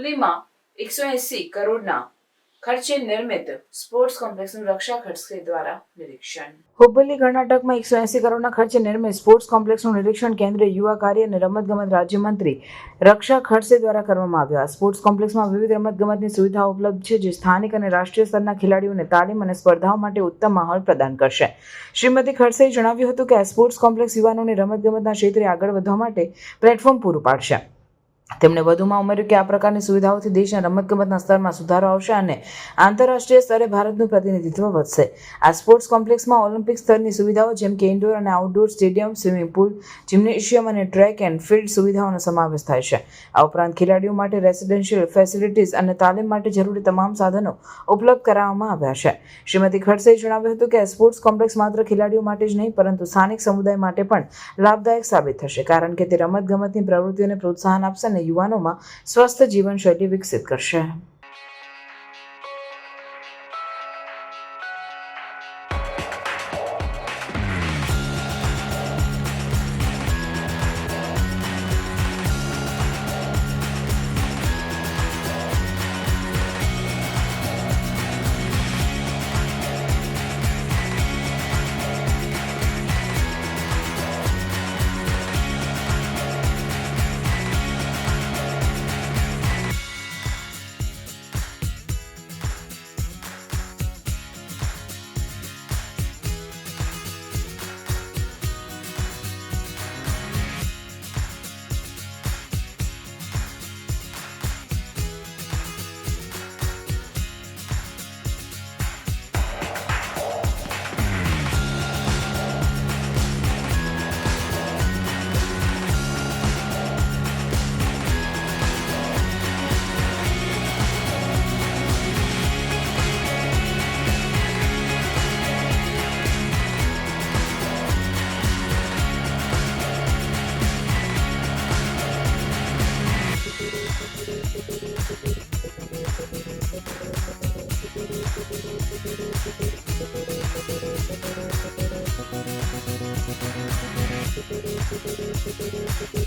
હુબલીમાં 180 કરોડના ખર્ચે નિર્મિત સ્પોર્ટ્સ કોમ્પ્લેક્સનું રક્ષા ખડસે દ્વારા નિરીક્ષણ. હુબલી કર્ણાટકમાં 180 કરોડના ખર્ચે નિર્મિત સ્પોર્ટ્સ કોમ્પ્લેક્સનું નિરીક્ષણ કેન્દ્રીય યુવા કાર્ય અને રમતગમત રાજ્યમંત્રી રક્ષા ખડસે દ્વારા કરવામાં આવ્યું. આ સ્પોર્ટ્સ કોમ્પ્લેક્સમાં વિવિધ રમતગમતની સુવિધાઓ ઉપલબ્ધ છે, જે સ્થાનિક અને રાષ્ટ્રીય સ્તરના ખેલાડીઓને તાલીમ અને સ્પર્ધાઓ માટે ઉત્તમ માહોલ પ્રદાન કરશે. શ્રીમતી ખડસેએ જણાવ્યું હતું કે આ સ્પોર્ટ્સ કોમ્પ્લેક્સ યુવાનોને રમતગમતના ક્ષેત્રે આગળ વધવા માટે પ્લેટફોર્મ પૂરું પાડશે. તેમણે વધુમાં ઉમેર્યું કે આ પ્રકારની સુવિધાઓથી દેશના રમતગમતના સ્તરમાં સુધારો આવશે અને આંતરરાષ્ટ્રીય સ્તરે ભારતનું પ્રતિનિધિત્વ વધશે. આ સ્પોર્ટ્સ કોમ્પ્લેક્સમાં ઓલિમ્પિક સ્તરની સુવિધાઓ જેમ કે ઇન્ડોર અને outdoor stadium, swimming pool, gymnasium અને ટ્રેક એન્ડ ફિલ્ડ સુવિધાઓનો સમાવેશ થાય છે. આ ઉપરાંત ખેલાડીઓ માટે રેસિડેન્શિયલ ફેસિલિટીઝ અને તાલીમ માટે જરૂરી તમામ સાધનો ઉપલબ્ધ કરાવવામાં આવ્યા છે. શ્રીમતી ખડસેએ જણાવ્યું હતું કે આ સ્પોર્ટ્સ કોમ્પ્લેક્સ માત્ર ખેલાડીઓ માટે જ નહીં, પરંતુ સ્થાનિક સમુદાય માટે પણ લાભદાયક સાબિત થશે, કારણ કે તે રમતગમતની પ્રવૃત્તિઓને પ્રોત્સાહન આપશે અને યુવાનોમાં સ્વસ્થ જીવનશૈલી વિકસિત કરશે. Thank you.